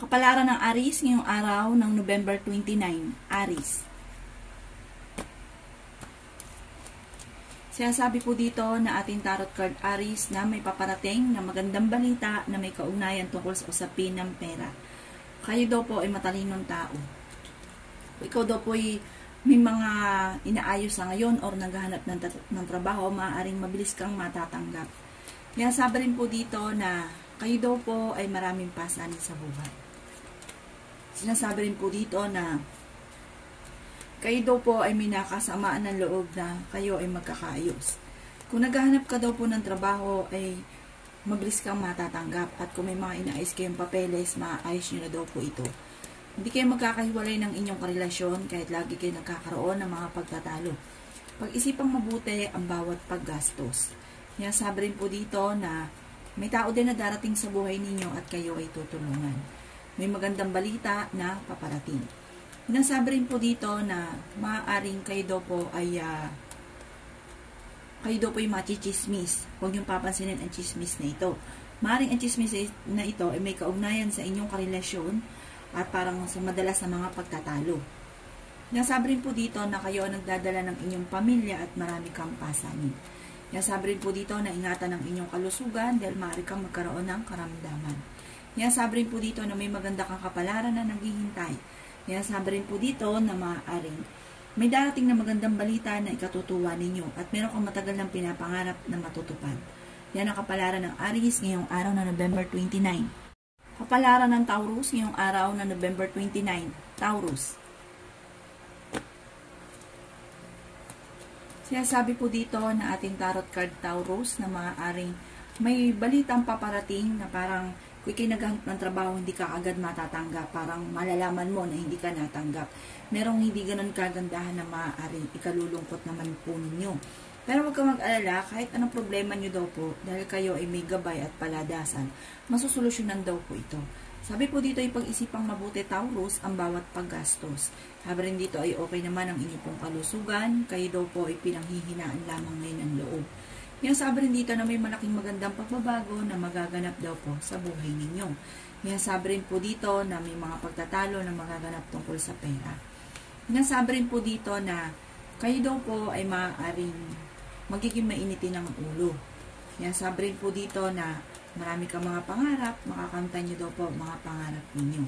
Kapalaran ng Aries ngayong araw ng November 29. Aries. Sinasabi po dito na ating tarot card Aries na may paparating na magandang balita na may kaugnayan tungkol sa usapin ng pera. Kayo daw po ay matalinong tao. Ikaw daw po ay may mga inaayos sa ngayon or naghahanap ng trabaho, maaaring mabilis kang matatanggap. Sinasabi rin po dito na kayo daw po ay maraming pasanin sa buhay. Sinasabi rin po dito na kayo daw po ay may nakasamaan ng loob na kayo ay magkakaayos. Kung naghahanap ka daw po ng trabaho ay mabilis kang matatanggap, at kung may mga inaayos kayong papeles, maayos nyo na daw po ito. Hindi kayo magkakahiwalay ng inyong karelasyon kahit lagi kayo nagkakaroon ng mga pagtatalo. Pag-isipang mabuti ang bawat paggastos. Sinasabi rin po dito na may tao din na darating sa buhay ninyo at kayo ay tutulungan. May magandang balita na paparating. Sinasabi rin po dito na maaaring kayo daw po ay machichismis. Huwag niyong papansinin ang chismis na ito. Maaaring ang chismis na ito ay may kaugnayan sa inyong karelasyon at parang sa madalas na mga pagtatalo. Sinasabi rin po dito na kayo nagdadala ng inyong pamilya at marami kang pasanin. Sinasabi rin po dito na ingatan ang inyong kalusugan dahil maaari kang magkaroon ng karamdaman. Sinasabi rin po dito na may maganda kang kapalaran na naghihintay. Sinasabi rin po dito na maaaring may darating na magandang balita na ikatutuwa ninyo at meron kang matagal ng pinapangarap na matutupad. Yan ang kapalaran ng Aries ngayong araw na November 29. Kapalaran ng Taurus ngayong araw na November 29. Taurus. Sinasabi po dito na ating tarot card Taurus na maaaring may balitang paparating na parang kung naghahanap ng trabaho, hindi ka agad matatanggap. Parang malalaman mo na hindi ka natanggap. Merong hindi ganun kagandahan na maaaring ikalulungkot naman po ninyo. Pero huwag ka mag-alala, kahit anong problema nyo daw po, dahil kayo ay may gabay at paladasan, masusolusyonan daw po ito. Sabi po dito ay pag-isipang mabuti Taurus ang bawat paggastos. Sabi rin dito ay okay naman ang inyong pong kalusugan, kayo daw po ay pinanghihinaan lamang ngayon ng loob. Yan, sabi rin dito na may malaking magandang pagbabago na magaganap daw po sa buhay ninyo. Yan, sabi rin po dito na may mga pagtatalo na magaganap tungkol sa pera. Yan, sabi rin po dito na kayo daw po ay maaaring magiging mainitin ng ulo. Yan, sabi rin po dito na marami kang mga pangarap, makakamtan nyo daw po mga pangarap ninyo.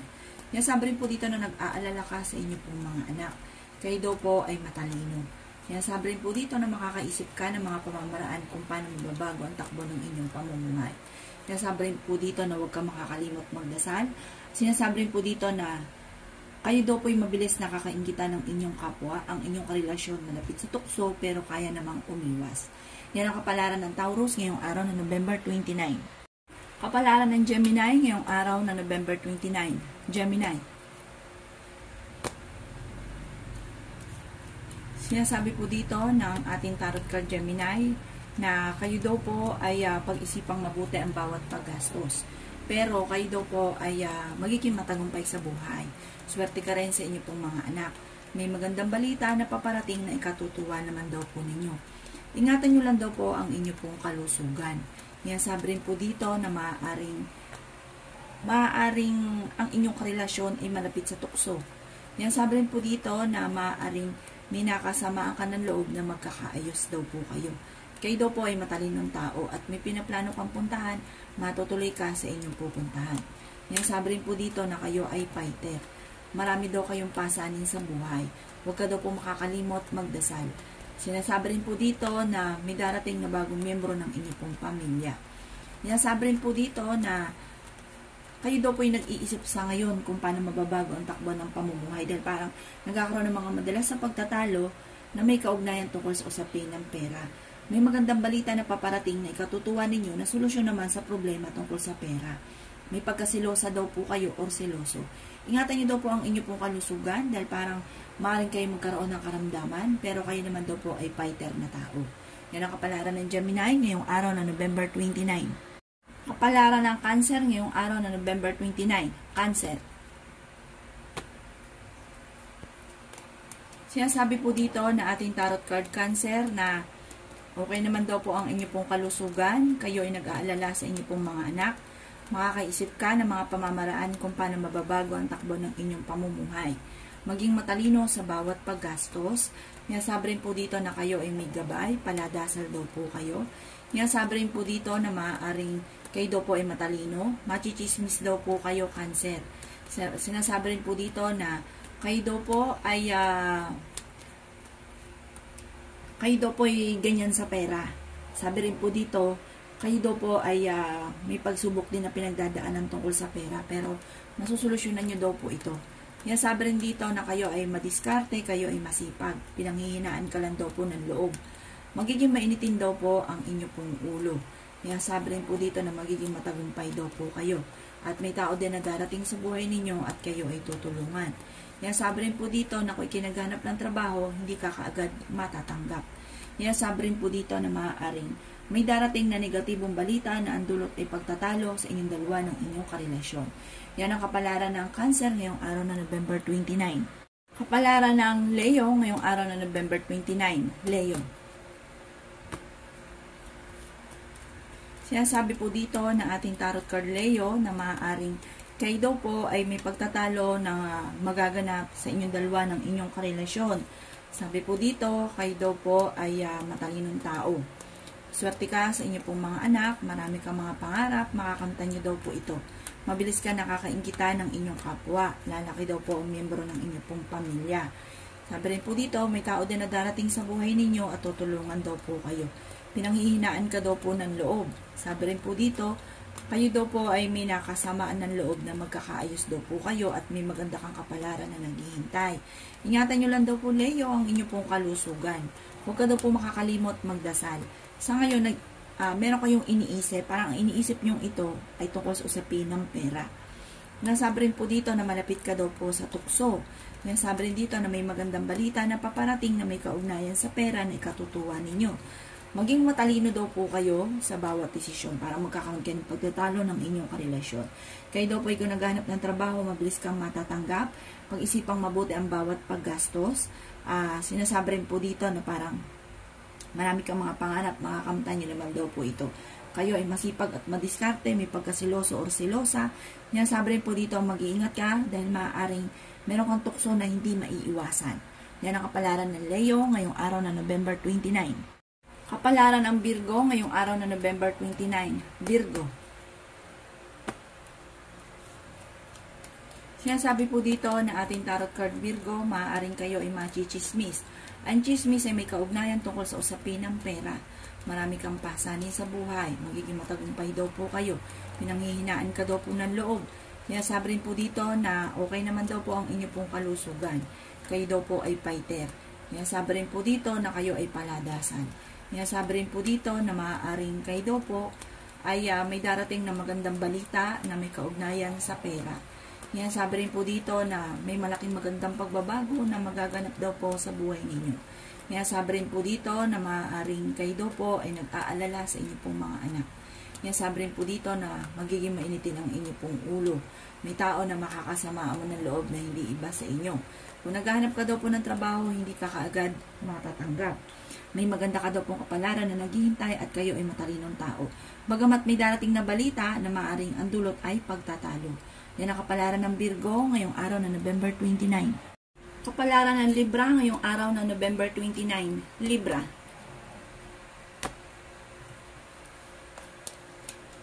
Yan, sabi rin po dito na nag-aalala ka sa inyo pong mga anak. Kayo daw po ay matalino. Yan, sabi rin po dito na makakaisip ka ng mga pamamaraan kung paano mababago ang takbo ng inyong pamumuhay. Yan, sabi rin po dito na huwag ka makakalimot magdasal. Sinasabi rin po dito na kayo daw po ay mabilis nakakaingitan ng inyong kapwa, ang inyong karelasyon malapit sa tukso pero kaya namang umiwas. Yan ang kapalaran ng Taurus ngayong araw na November 29. Kapalaran ng Gemini ngayong araw na November 29. Gemini. Sinasabi po dito ng ating tarot card Gemini na kayo daw po ay pag-isipang mabuti ang bawat paggastos. Pero kayo daw po ay magiging matagumpay sa buhay. Swerte ka rin sa inyo pong mga anak. May magandang balita na paparating na ikatutuwa naman daw po ninyo. Ingatan nyo lang daw po ang inyo pong kalusugan. Yan, sabi rin po dito na maaaring ang inyong karelasyon ay malapit sa tukso. Yan, sabi rin po dito na maaaring may nakasamaan ka ng loob na magkakaayos daw po kayo. Kayo daw po ay matalinong tao at may pinaplano kang puntahan, matutuloy ka sa inyong pupuntahan. Yan, sabi rin po dito na kayo ay fighter. Marami daw kayong pasanin sa buhay. Huwag ka daw po makakalimot magdasal. Sinasabi rin po dito na may darating na bagong miyembro ng inyong pong pamilya. Yan, sabi rin po dito na kayo daw po yung nag-iisip sa ngayon kung paano mababago ang takbo ng pamumuhay dahil parang nagkakaroon ng mga madalas sa pagtatalo na may kaugnayan tungkol sa usapin ng pera. May magandang balita na paparating na ikatutuwa ninyo na solusyon naman sa problema tungkol sa pera. May pagkasilosa daw po kayo or seloso. Ingatan niyo daw po ang inyo pong kalusugan dahil parang maaaring kayo magkaroon ng karamdaman pero kayo naman daw po ay fighter na tao. Yan ang kapalaran ng Gemini ngayong araw na November 29. Kapalaran ng Cancer ngayong araw na November 29. Cancer. Sinasabi po dito na ating tarot card Cancer na okay naman daw po ang inyo pong kalusugan, kayo ay nag-aalala sa inyo pong mga anak, Makakaisip ka ng mga pamamaraan kung paano mababago ang takbo ng inyong pamumuhay. Maging matalino sa bawat paggastos. Sinasabi rin po dito na kayo ay may gabay, paladasal daw po kayo. Sinasabi rin po dito na maaaring kayo daw po ay matalino, machichismis daw po kayo, Cancer. Sinasabi rin po dito na kayo daw po ay ganyan sa pera. Sabi rin po dito, kayo daw po ay may pagsubok din na pinagdadaanan tungkol sa pera, pero masusolusyonan nyo daw po ito. Sabi rin dito na kayo ay madiskarte, kayo ay masipag, pinanghihinaan ka lang daw po ng loob. Magiging mainitin daw po ang inyo pong ulo. Sabi rin po dito na magiging matagumpay daw po kayo. At may tao din na darating sa buhay ninyo at kayo ay tutulungan. Sabi rin po dito na kung kinaghanap ng trabaho, hindi ka kaagad matatanggap. Sabi rin po dito na maaaring may darating na negatibong balita na ang dulot ay pagtatalo sa inyong dalawa ng inyong karelasyon. Yan ang kapalaran ng Cancer ngayong araw na November 29. Kapalaran ng Leo ngayong araw na November 29. Leo. Sinasabi po dito na ating tarot card Leo na maaaring kayo daw po ay may pagtatalo na magaganap sa inyong dalawa ng inyong karelasyon. Sabi po dito, kayo daw po ay matalinong tao. Swerte ka sa inyo pong mga anak, marami kang mga pangarap, makakamtan nyo daw po ito. Mabilis ka nakakaingkita ng inyong kapwa, lalaki daw po ang miyembro ng inyong pong pamilya. Sabi rin po dito, may tao din na darating sa buhay ninyo at tutulungan daw po kayo. Pinanghihinaan ka daw po ng loob. Sabi rin po dito, kayo daw po ay may nakasamaan ng loob na magkakaayos daw po kayo at may maganda kang kapalaran na naghihintay. Ingatan nyo lang daw po Leo ang inyong pong kalusugan. Huwag ka daw po makakalimot magdasal. Sa ngayon, meron kayong iniisip, parang ang iniisip nyong ito ay tungkol sa usapin ng pera. Nasabi rin po dito na malapit ka daw po sa tukso. Nasabi rin dito na may magandang balita na paparating na may kaugnayan sa pera na ikatutuwa ninyo. Maging matalino daw po kayo sa bawat desisyon para magkakaroon kayo ng pagtatalo ng inyong karelasyon. Kayo daw po ay kung naghanap ng trabaho, mabilis kang matatanggap. Pag-isipang mabuti ang bawat paggastos. Sinasabi rin po dito na parang marami kang mga pangarap, makakamtan nyo naman daw po ito. Kayo ay masipag at madiskarte, may pagkasiloso or silosa. Sinasabi rin po dito, mag-iingat ka dahil maaaring meron kang tukso na hindi maiiwasan. Yan ang kapalaran ng Leo ngayong araw na November 29. Kapalaran ng Virgo ngayong araw na November 29. Virgo. Sinasabi po dito na ating tarot card Virgo, maaaring kayo ay machichismis. Ang chismis ay may kaugnayan tungkol sa usapin ng pera. Marami kang pasanin sa buhay. Magiging matagumpay daw po kayo. Pinanghihinaan ka daw po ng loob. Sinasabi rin po dito na okay naman daw po ang inyo pong kalusugan. Kayo daw po ay fighter. Sinasabi rin po dito na kayo ay paladasan. Sinasabi rin po dito na maaaring kayo daw po ay may darating na magandang balita na may kaugnayan sa pera. Sinasabi rin po dito na may malaking magandang pagbabago na magaganap daw po sa buhay ninyo. Sinasabi rin po dito na maaaring kayo daw po ay nag-aalala sa inyo pong mga anak. Sinasabi rin po dito na magiging mainitin ang inyo pong ulo. May tao na makakasama mo ng loob na hindi iba sa inyo. Kung naghahanap ka daw po ng trabaho, hindi ka kaagad matatanggap. May maganda ka daw pong kapalaran na naghihintay at kayo ay matalinong tao. Bagamat may darating na balita na maaaring ang dulot ay pagtatalo. Yan ang kapalaran ng Virgo ngayong araw na November 29. Kapalaran ng Libra ngayong araw na November 29. Libra.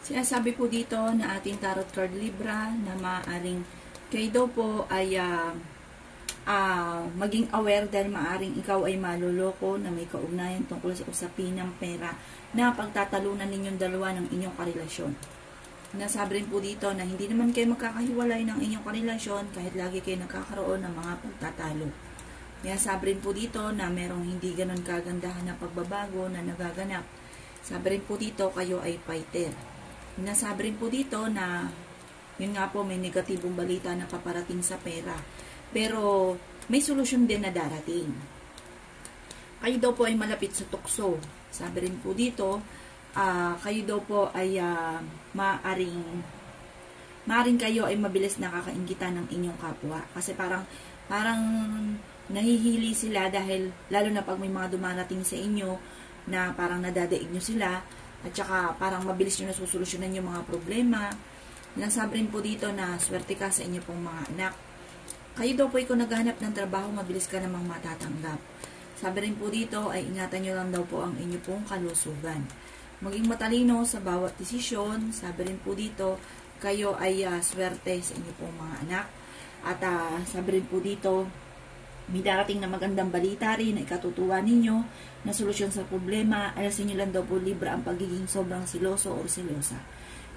Sinasabi po dito na ating tarot card Libra na maaaring kayo daw po ay maging aware dahil maaring ikaw ay maluloko na may kaugnayan tungkol sa usapin ng pera na pagtatalunan ninyong dalawa ng inyong karelasyon. Nasabi rin po dito na hindi naman kayo magkakahiwalay ng inyong karelasyon kahit lagi kayo nagkakaroon ng mga pagtatalo. Nasabi rin po dito na merong hindi ganon kagandahan na pagbabago na nagaganap. Sabi rin po dito kayo ay fighter. Nasabi rin po dito na yun nga po may negatibong balita na paparating sa pera. Pero may solusyon din na darating. Kayo daw po ay malapit sa tukso. Sabi rin po dito, kayo daw po ay maaring kayo ay mabilis nakakainggitan ng inyong kapwa. Kasi parang nahihili sila dahil lalo na pag may mga dumarating sa inyo na parang nadadaig nyo sila at saka parang mabilis nyo nasusolusyonan yung mga problema. Sinasabi rin po dito na swerte ka sa inyo pong mga anak. Kayo daw po ay kung naghahanap ng trabaho, mabilis ka namang matatanggap. Sabi rin po dito ay ingatan nyo lang daw po ang inyo pong kalusugan. Maging matalino sa bawat desisyon. Sabi rin po dito, kayo ay swerte sa inyo pong mga anak. At sabi rin po dito, may darating na magandang balita rin na ikatutuwa ninyo na solusyon sa problema. Alasin nyo lang daw po Libra ang pagiging sobrang siloso o silosa.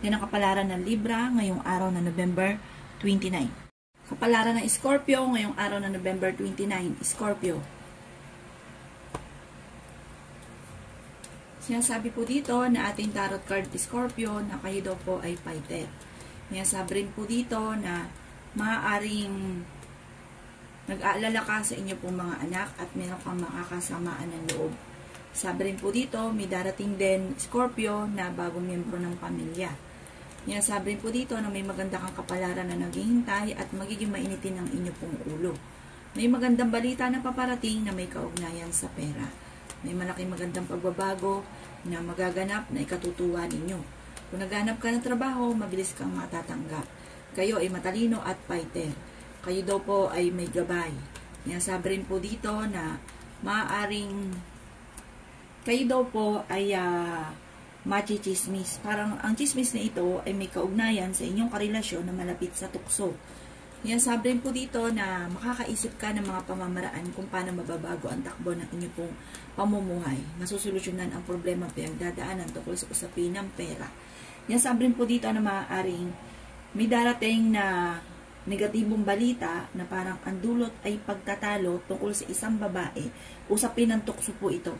Yan ang kapalaran ng Libra ngayong araw na November 29. Kapalaran ng Scorpio ngayong araw na November 29. Scorpio. Sinasabi po dito na ating tarot card Scorpio na kayo daw po ay fighter. Sinasabi rin po dito na maaaring nag-aalala ka sa inyo pong mga anak at meron kang makakasamaan ng loob. Sabi rin po dito, may darating din Scorpio na bagong miyembro ng pamilya. Sabi rin po dito na may maganda kang kapalaran na naghihintay at magiging mainitin ang inyo pong ulo. May magandang balita na paparating na may kaugnayan sa pera. May malaking magandang pagbabago na magaganap na ikatutuwa ninyo. Kung naghanap ka ng trabaho, mabilis kang matatanggap. Kayo ay matalino at fighter. Kayo daw po ay may gabay. Sabi rin po dito na maaaring kayo daw po ay machichismis. Parang ang chismis na ito ay may kaugnayan sa inyong karelasyon na malapit sa tukso. Sabi rin po dito na makakaisip ka ng mga pamamaraan kung paano mababago ang takbo ng inyong pong pamumuhay. Masusolusyonan ang problema pinagdadaanan tungkol sa usapin ng pera. Sabi rin po dito na maaaring may darating na negatibong balita na parang ang dulot ay pagtatalo tungkol sa isang babae. Usapin ng tukso po ito.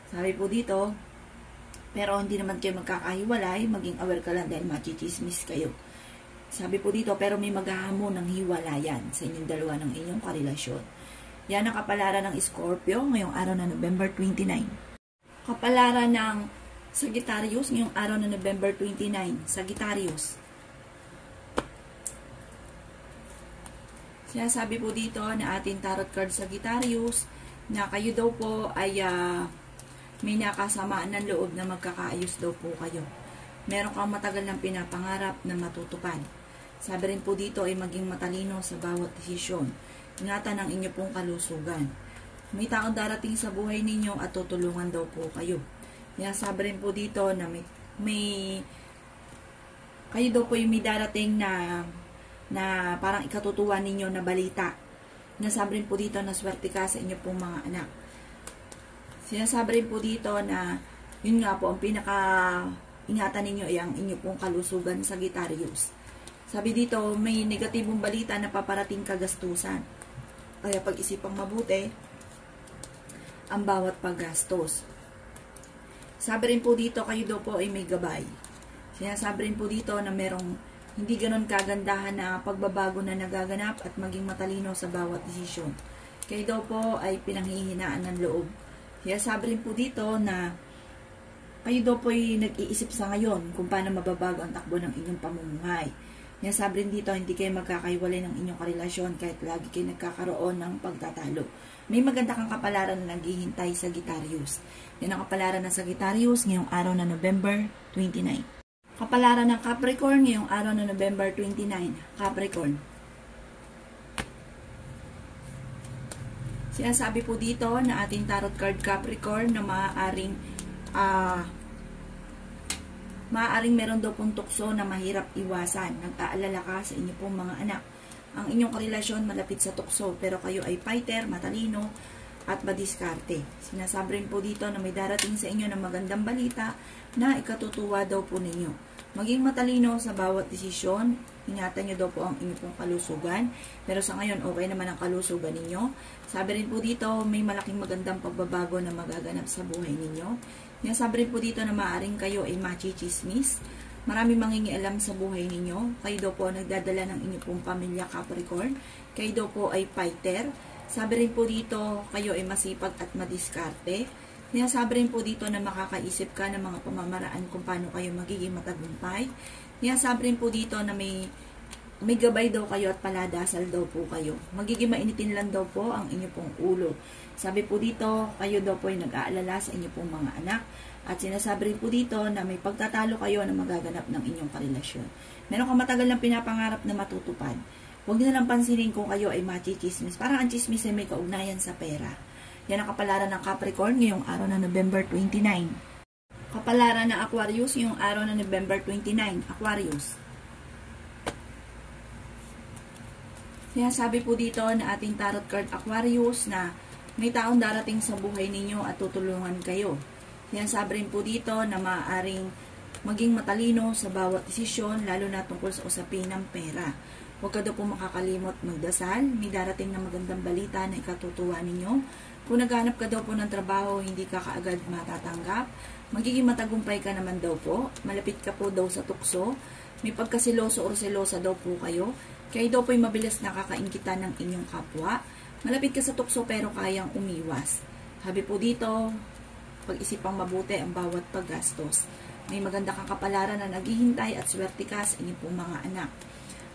Sabi po dito, pero hindi naman kayo magkakahiwalay, maging aware ka lang dahil machichismis kayo. Sabi po dito, pero may maghahamon ng hiwalayan sa inyong dalawa ng inyong karelasyon. Yan ang kapalaran ng Scorpio ngayong araw na November 29. Kapalaran ng Sagittarius ngayong araw na November 29. Sagittarius. Sinasabi po dito na ating tarot card Sagittarius na kayo daw po ay may nakasamaan ng loob na magkakaayos daw po kayo. Meron kang matagal ng pinapangarap na matutupad. Sabi rin po dito ay maging matalino sa bawat desisyon. Ingatan ang inyo pong kalusugan. May taong darating sa buhay ninyo at tutulungan daw po kayo. Sabi rin po dito na kayo daw po ay may darating na parang ikatutuwa ninyo na balita. Sinasabi rin po dito na swerte ka sa inyo pong mga anak. Sinasabi rin po dito na yun nga po ang ingatan ninyo ay ang inyo pong kalusugan sa Sagittarius. Sabi dito may negatibong balita na paparating kagastusan. Kaya pag-isipang mabuti ang bawat paggastos. Sabi rin po dito kayo daw po ay may gabay. Sinasabi rin po dito na merong hindi ganon kagandahan na pagbabago na nagaganap at maging matalino sa bawat desisyon. Kayo daw po ay pinanghihinaan ng loob. Kaya sabi rin po dito na kayo daw po ay nag-iisip sa ngayon kung paano mababago ang takbo ng inyong pamumuhay. Kaya sabi rin dito, hindi kayo magkakahiwalay ng inyong karelasyon kahit lagi kayo nagkakaroon ng pagtatalo. May maganda kang kapalaran na naghihintay sa Sagittarius. Yan ang kapalaran ng Sagittarius ngayong araw na November 29. Kapalaran ng Capricorn ngayong araw na November 29. Capricorn. Sinasabi po dito na ating tarot card Capricorn na maaaring meron daw pong tukso na mahirap iwasan. Nag-aalala ka sa inyo pong mga anak. Ang inyong karelasyon malapit sa tukso pero kayo ay fighter, matalino at madiskarte. Sinasabi rin po dito na may darating sa inyo na magandang balita na ikatutuwa daw po ninyo. Maging matalino sa bawat desisyon. Ingatan nyo daw po ang inyong pong kalusugan. Pero sa ngayon, okay naman ang kalusugan ninyo. Sabi rin po dito, may malaking magandang pagbabago na magaganap sa buhay ninyo. Sabi rin po dito na maaaring kayo ay machichismis. Marami mangingialam sa buhay ninyo. Kayo daw po nagdadala ng inyong pong pamilya Capricorn. Kayo daw po ay fighter. Sabi rin po dito, kayo ay masipag at madiskarte. Sabi rin po dito na makakaisip ka ng mga pamamaraan kung paano kayo magiging matagumpay. Sabi rin po dito na may may gabay daw kayo at paladasal daw po kayo. Magiging mainitin lang daw po ang inyo pong ulo. Sabi po dito, kayo daw po ay nag-aalala sa inyo pong mga anak. At sinasabi rin po dito na may pagtatalo kayo na magaganap ng inyong karelasyon. Meron kang matagal ng pinapangarap na matutupad. Huwag niyo na lang pansinin kung kayo ay machichismis. Parang ang chismis ay may kaugnayan sa pera. Yan ang kapalaran ng Capricorn ngayong araw na November 29. Kapalaran ng Aquarius ngayong araw na November 29. Aquarius. Kaya sabi po dito na ating tarot card Aquarius na may taong darating sa buhay ninyo at tutulungan kayo. Kaya sabi rin po dito na maaaring maging matalino sa bawat desisyon lalo na tungkol sa usapin ng pera. Huwag ka daw po makakalimot magdasal. May darating na magandang balita na ikatutuwa ninyo. Kung naghanap ka daw po ng trabaho, hindi ka kaagad matatanggap. Magiging matagumpay ka naman daw po. Malapit ka po daw sa tukso. May pagkasiloso o selosa daw po kayo. Kaya daw po'y mabilis nakakainggitan ng inyong kapwa. Malapit ka sa tukso pero kayang umiwas. Sabi po dito, pag-isipang mabuti ang bawat paggastos. May maganda kang kapalaran na naghihintay at swerte ka sa inyong pong mga anak.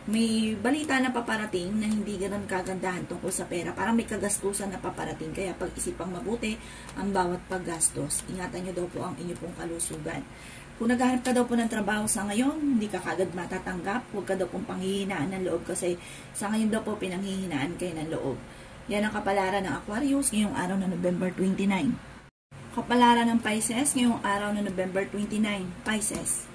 May balita na paparating na hindi ganoon kagandahan tungkol sa pera. Parang may kagastusan na paparating. Kaya pag-isipang mabuti ang bawat paggastos. Ingatan nyo daw po ang inyong pong kalusugan. Kung naghahanap ka daw po ng trabaho sa ngayon, hindi ka kagad matatanggap. Huwag ka daw pong panghihinaan ng loob kasi sa ngayon daw po pinanghihinaan kayo ng loob. Yan ang kapalaran ng Aquarius ngayong araw na November 29. Kapalaran ng Pisces ngayong araw na November 29. Pisces.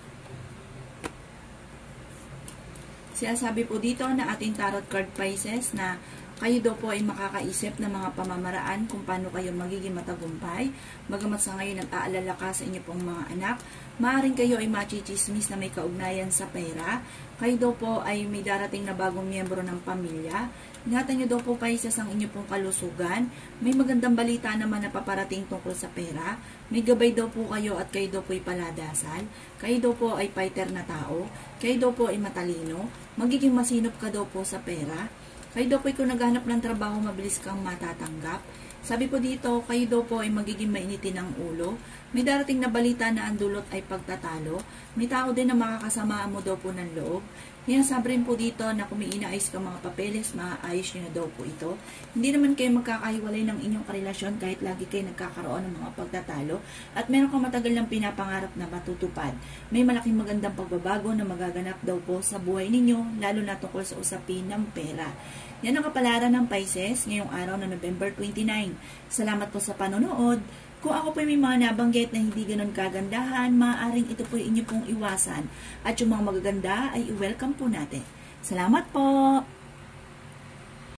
Sinasabi po dito na ating tarot card Pisces na kayo daw po ay makakaisip ng mga pamamaraan kung paano kayo magiging matagumpay. Bagamat sa ngayon nag-aalala ka sa inyo pong mga anak, maaaring kayo ay machichismis na may kaugnayan sa pera. Kayo daw po ay may darating na bagong miyembro ng pamilya. Ingatan nyo daw po Pisces ang inyo pong kalusugan. May magandang balita naman na paparating tungkol sa pera. May gabay daw po kayo at kayo daw po ay paladasal. Kayo daw po ay fighter na tao. Kayo daw po ay matalino. Magiging masinop ka daw po sa pera. Kayo daw po kung naghanap ng trabaho, mabilis kang matatanggap. Sabi po dito, kayo daw po ay magiging mainitin ang ulo. May darating na balita na ang dulot ay pagtatalo. May tao din na makakasamaan mo daw po ng loob. Yan sabi rin po dito na kung may inaayos ka mga papeles, maaayos nyo na daw po ito. Hindi naman kayo magkakahiwalay ng inyong karelasyon kahit lagi kayo nagkakaroon ng mga pagtatalo. At meron kang matagal ng pinapangarap na matutupad. May malaking magandang pagbabago na magaganap daw po sa buhay ninyo, lalo na tungkol sa usapin ng pera. Yan ang kapalaran ng Pisces ngayong araw na November 29. Salamat po sa panonood. Kung ako po may mga nabanggit na hindi ganun kagandahan, maaaring ito po inyo pong iwasan. At yung mga magaganda ay i-welcome po natin. Salamat po!